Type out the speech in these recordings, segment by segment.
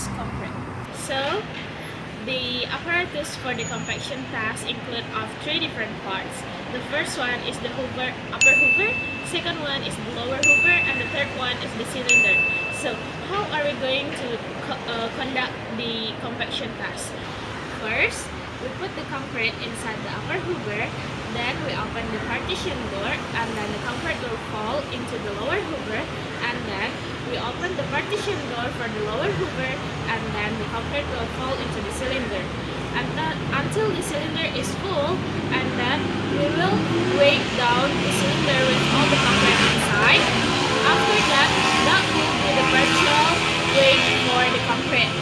test concrete. So, the apparatus for the compaction task include of three different parts. The first one is the upper hoover, second one is the lower hoover, and the third one is the cylinder. So, how are we going to conduct the compaction task? First, we put the concrete inside the upper hoover, then we open the partition door, and then the concrete will fall into the lower hoover, and then we open the partition door for the lower hoover, and then the concrete will fall into the cylinder. And until the cylinder is full, and then we will weigh down the cylinder with all the concrete inside. After that, that will be the partial weight for the concrete.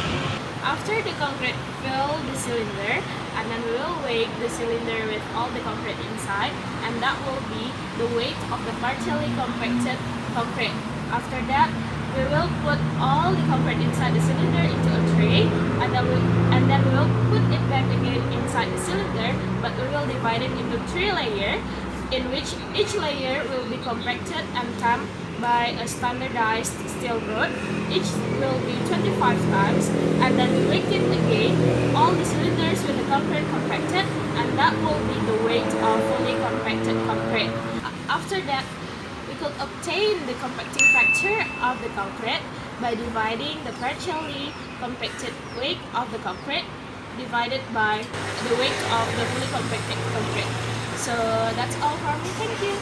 After the concrete fill the cylinder, and then we will weigh the cylinder with all the concrete inside, and that will be the weight of the partially compacted concrete. After that, we will put all the concrete inside the cylinder into a tray, and then we will put it back again inside the cylinder, but we will divide it into 3 layers, in which each layer will be compacted and tamped by a standardized steel rod. Each will be 25 times, and then we weight it again, all the cylinders with the concrete compacted, and that will be the weight of fully compacted concrete. After that, we could obtain the compacting factor of the concrete by dividing the partially compacted weight of the concrete divided by the weight of the fully compacted concrete. So that's all from me. Thank you.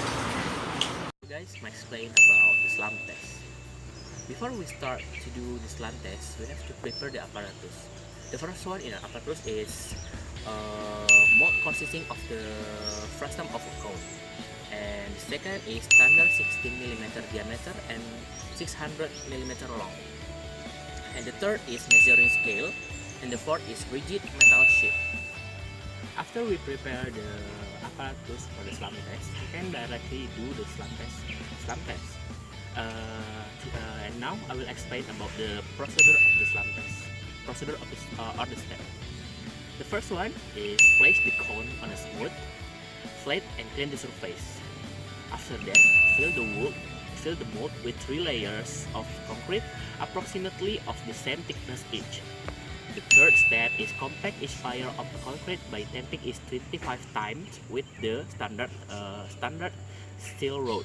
Guys, I explain about the slam test. Before we start to do the slam test, we have to prepare the apparatus. The first one in our apparatus is mold consisting of the frustum of a cone, and the second is standard 16mm diameter and 600mm long, and the third is measuring scale, and the fourth is rigid metal sheet. After we prepare the apparatus for the slam test, we can directly do the slam test. And now I will explain about the procedure of the slam test. Procedure of the step. The first one is place the cone on a smooth, flat and clean the surface. After that, fill the mold with 3 layers of concrete approximately of the same thickness each. The third step is compact each layer of the concrete by tamping it 25 times with the standard steel rod.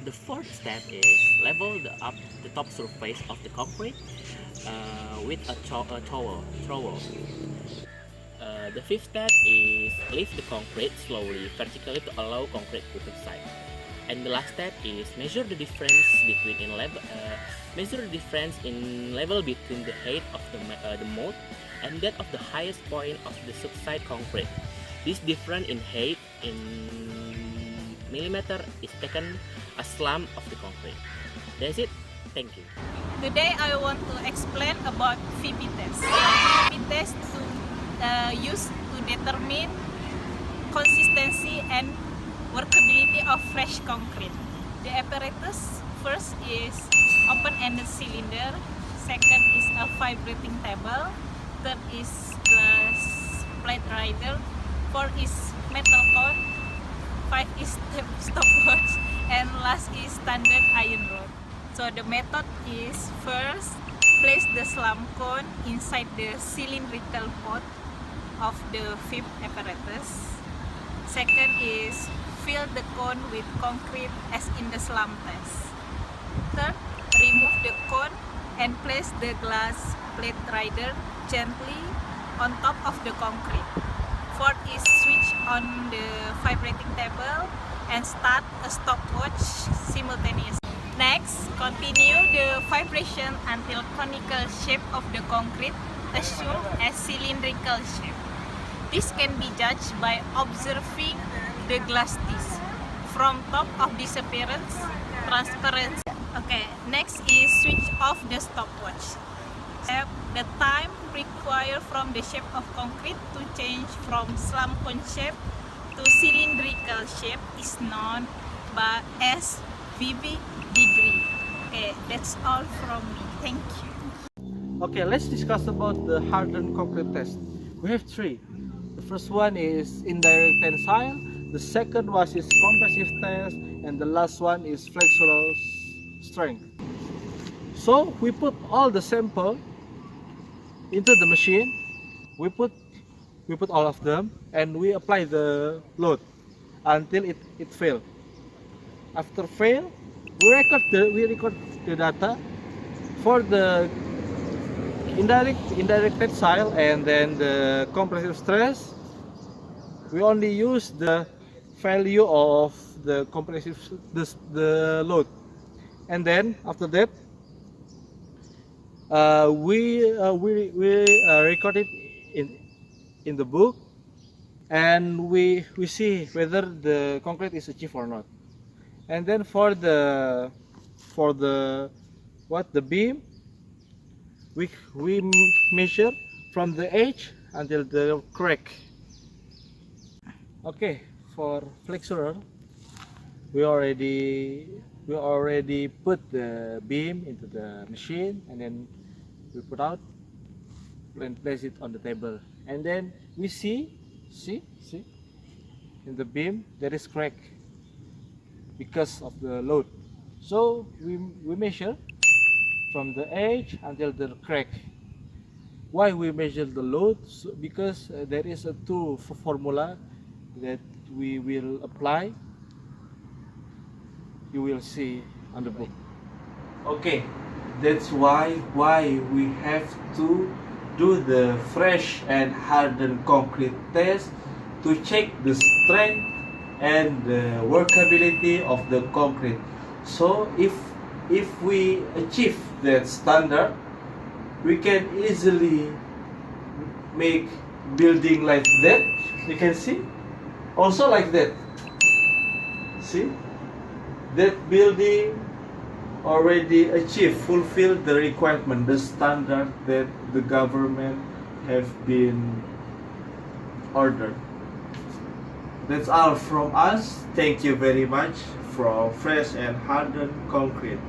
The fourth step is level the top surface of the concrete with a trowel. The fifth step is lift the concrete slowly vertically to allow concrete to subside. And the last step is measure the difference in level between the height of the mold and that of the highest point of the subside concrete. This difference in height in millimeter is taken as slam of the concrete. That's it. Thank you. Today I want to explain about VP test. VP test used to determine consistency and workability of fresh concrete. The apparatus first is open-ended cylinder, second is a vibrating table, third is glass plate rider, fourth is metal cone, 5 is stopwatch, and last is standard iron rod. So the method is first place the slam cone inside the cylindrical pot of the VIP apparatus. Second is fill the cone with concrete as in the slam test. Third, remove the cone and place the glass plate rider gently on top of the concrete. Fourth is switch on the vibrating table and start a stopwatch simultaneously. Next, continue the vibration until conical shape of the concrete assumed as cylindrical shape. This can be judged by observing the glass disc. From top of disappearance, transparency. Okay, next is switch off the stopwatch. The time required from the shape of concrete to change from slam cone shape to cylindrical shape is known by as VB degree. Okay, that's all from me. Thank you. Okay, let's discuss about the hardened concrete test. We have 3. The first one is indirect tensile, the second one is compressive test, and the last one is flexural strength. So we put all the sample into the machine. We put all of them and we apply the load until it fail. After fail, we record the data for the indirect tensile and then the compressive stress. We only use the value of the compressive the load, and then after that we record it in the book, and we see whether the concrete is achieved or not. And then for the beam, we measure from the edge until the crack. Okay, for flexurer, we already put the beam into the machine, and then we put out and place it on the table, and then we see in the beam there is crack because of the load. So we measure from the edge until the crack. Why we measure the load? So, because there is a formula that we will apply. You will see on the book. Okay, that's why we have to do the fresh and hardened concrete test to check the strength and the workability of the concrete. So if we achieve that standard, we can easily make building like that. You can see also like that. See, that building already fulfill the requirement, the standard that the government have been ordered. That's all from us. Thank you very much for fresh and hardened concrete.